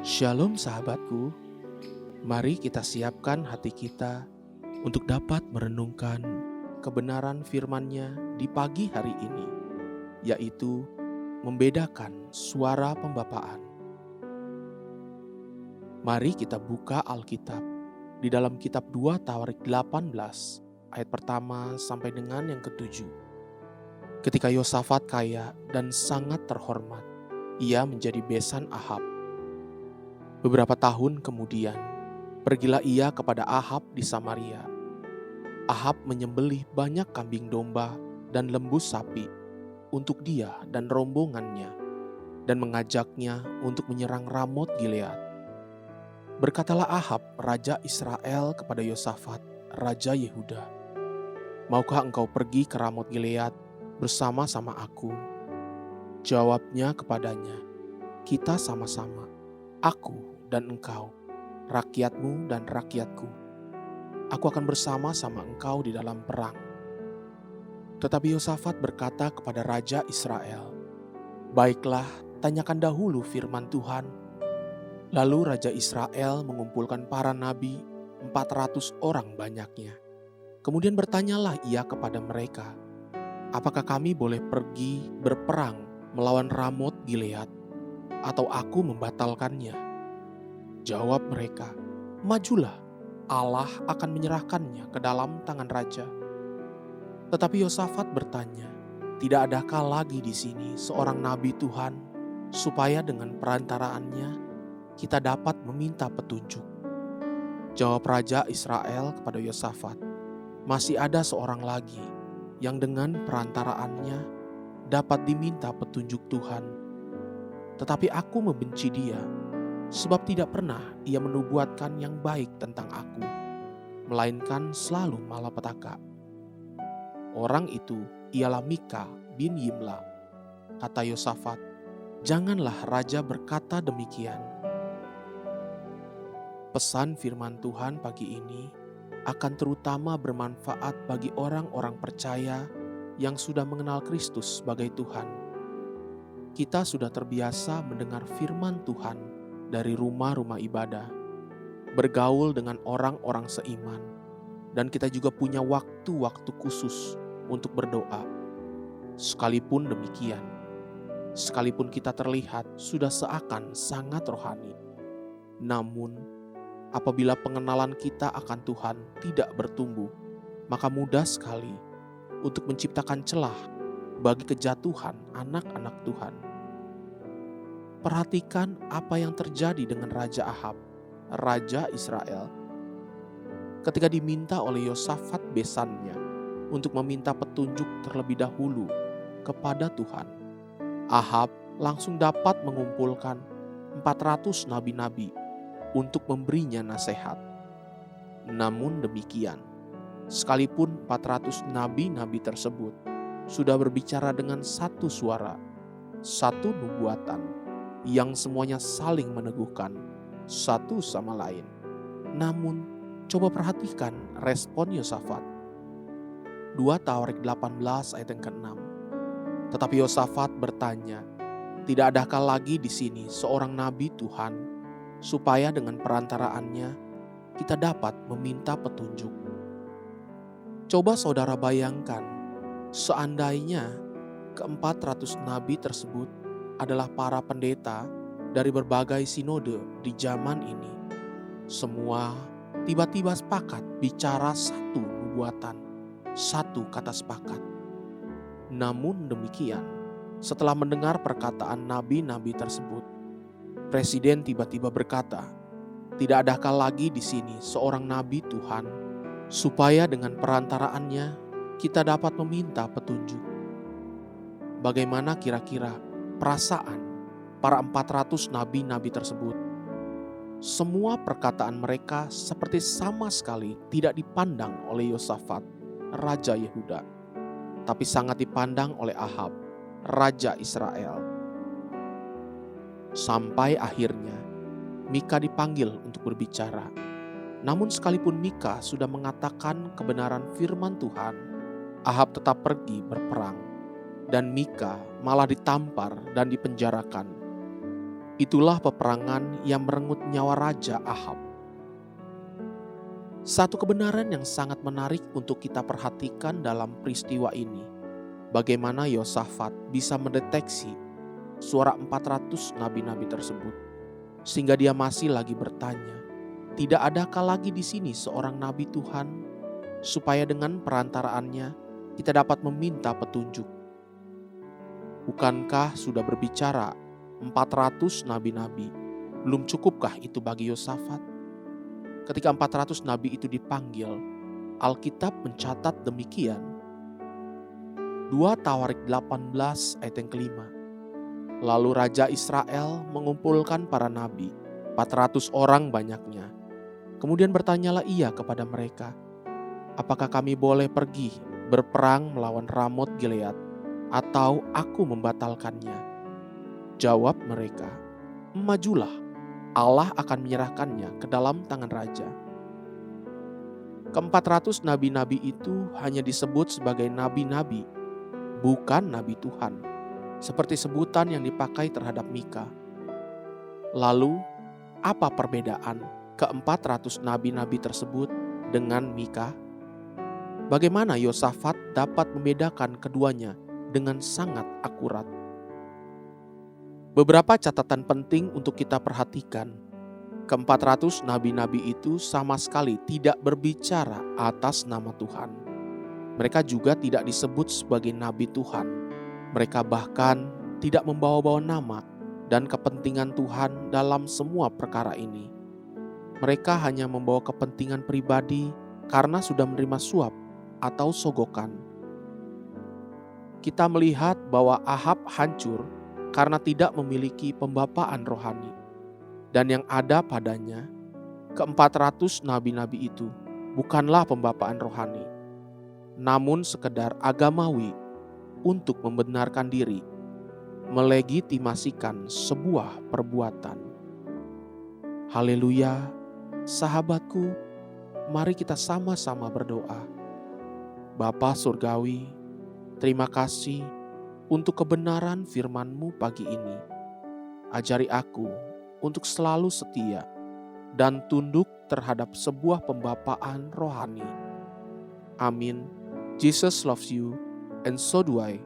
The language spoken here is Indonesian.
Shalom sahabatku, mari kita siapkan hati kita untuk dapat merenungkan kebenaran firman-Nya di pagi hari ini, yaitu membedakan suara pembapaan. Mari kita buka Alkitab di dalam kitab 2 Tawarik 18 ayat pertama sampai dengan yang ketujuh. Ketika Yosafat kaya dan sangat terhormat, ia menjadi besan Ahab. Beberapa tahun kemudian, pergilah ia kepada Ahab di Samaria. Ahab menyembelih banyak kambing domba dan lembu sapi untuk dia dan rombongannya, dan mengajaknya untuk menyerang Ramot Gilead. Berkatalah Ahab, raja Israel, kepada Yosafat, raja Yehuda, "Maukah engkau pergi ke Ramot Gilead bersama-sama aku?" Jawabnya kepadanya, "Kita sama-sama, aku dan engkau, rakyatmu dan rakyatku. Aku akan bersama-sama engkau di dalam perang." Tetapi Yosafat berkata kepada raja Israel, "Baiklah, tanyakan dahulu firman Tuhan." Lalu raja Israel mengumpulkan para nabi, 400 orang banyaknya. Kemudian bertanyalah ia kepada mereka, "Apakah kami boleh pergi berperang melawan Ramot Gilead, atau aku membatalkannya?" Jawab mereka, "Majulah, Allah akan menyerahkannya ke dalam tangan raja." Tetapi Yosafat bertanya, "Tidak adakah lagi di sini seorang nabi Tuhan, supaya dengan perantaraannya kita dapat meminta petunjuk?" Jawab raja Israel kepada Yosafat, "Masih ada seorang lagi yang dengan perantaraannya dapat diminta petunjuk Tuhan. Tetapi aku membenci dia, sebab tidak pernah ia menubuatkan yang baik tentang aku, melainkan selalu malapetaka. Orang itu ialah Mika bin Yimla." Kata Yosafat, "Janganlah raja berkata demikian." Pesan firman Tuhan pagi ini akan terutama bermanfaat bagi orang-orang percaya yang sudah mengenal Kristus sebagai Tuhan. Kita sudah terbiasa mendengar firman Tuhan dari rumah-rumah ibadah, bergaul dengan orang-orang seiman, dan kita juga punya waktu-waktu khusus untuk berdoa. Sekalipun demikian, sekalipun kita terlihat sudah seakan sangat rohani, namun apabila pengenalan kita akan Tuhan tidak bertumbuh, maka mudah sekali untuk menciptakan celah bagi kejatuhan anak-anak Tuhan. Perhatikan apa yang terjadi dengan Raja Ahab, raja Israel. Ketika diminta oleh Yosafat besannya untuk meminta petunjuk terlebih dahulu kepada Tuhan, Ahab langsung dapat mengumpulkan 400 nabi-nabi untuk memberinya nasihat. Namun demikian, sekalipun 400 nabi-nabi tersebut sudah berbicara dengan satu suara, satu nubuatan, yang semuanya saling meneguhkan satu sama lain. Namun, coba perhatikan respon Yosafat. 2 Tawarik 18 ayat yang ke-6. Tetapi Yosafat bertanya, "Tidak adakah lagi di sini seorang nabi Tuhan, supaya dengan perantaraannya kita dapat meminta petunjuk?" Coba saudara bayangkan, seandainya ke-400 nabi tersebut adalah para pendeta dari berbagai sinode di zaman ini. Semua tiba-tiba sepakat bicara satu nubuatan, satu kata sepakat. Namun demikian, setelah mendengar perkataan nabi-nabi tersebut, presiden tiba-tiba berkata, "Tidak adakah lagi di sini seorang nabi Tuhan, supaya dengan perantaraannya kita dapat meminta petunjuk?" Bagaimana kira-kira perasaan para 400 nabi-nabi tersebut? Semua perkataan mereka seperti sama sekali tidak dipandang oleh Yosafat, raja Yehuda, tapi sangat dipandang oleh Ahab, raja Israel. Sampai akhirnya Mika dipanggil untuk berbicara. Namun sekalipun Mika sudah mengatakan kebenaran firman Tuhan, Ahab tetap pergi berperang, dan Mika malah ditampar dan dipenjarakan. Itulah peperangan yang merenggut nyawa Raja Ahab. Satu kebenaran yang sangat menarik untuk kita perhatikan dalam peristiwa ini, bagaimana Yosafat bisa mendeteksi suara 400 nabi-nabi tersebut, sehingga dia masih lagi bertanya, tidak adakah lagi di sini seorang nabi Tuhan, supaya dengan perantaraannya kita dapat meminta petunjuk. Bukankah sudah berbicara 400 nabi-nabi? Belum cukupkah itu bagi Yosafat? Ketika 400 nabi itu dipanggil, Alkitab mencatat demikian. 2 Tawarik 18 ayat yang kelima. Lalu Raja Israel mengumpulkan para nabi, 400 orang banyaknya. Kemudian bertanyalah ia kepada mereka, apakah kami boleh pergi berperang melawan Ramot Gilead, atau aku membatalkannya? Jawab mereka, majulah, Allah akan menyerahkannya ke dalam tangan raja. Ke-400 nabi-nabi itu hanya disebut sebagai nabi-nabi, bukan nabi Tuhan, seperti sebutan yang dipakai terhadap Mika. Lalu, apa perbedaan ke-400 nabi-nabi tersebut dengan Mika? Bagaimana Yosafat dapat membedakan keduanya dengan sangat akurat? Beberapa catatan penting untuk kita perhatikan. Ke-400 nabi-nabi itu sama sekali tidak berbicara atas nama Tuhan. Mereka juga tidak disebut sebagai nabi Tuhan. Mereka bahkan tidak membawa-bawa nama dan kepentingan Tuhan dalam semua perkara ini. Mereka hanya membawa kepentingan pribadi karena sudah menerima suap atau sogokan. Kita melihat bahwa Ahab hancur karena tidak memiliki pembapaan rohani. Dan yang ada padanya, ke-400 nabi-nabi itu bukanlah pembapaan rohani, namun sekedar agamawi untuk membenarkan diri, melegitimasikan sebuah perbuatan. Haleluya, sahabatku, mari kita sama-sama berdoa. Bapa Surgawi, terima kasih untuk kebenaran firman-Mu pagi ini. Ajari aku untuk selalu setia dan tunduk terhadap sebuah pembapaan rohani. Amin. Jesus loves you and so do I.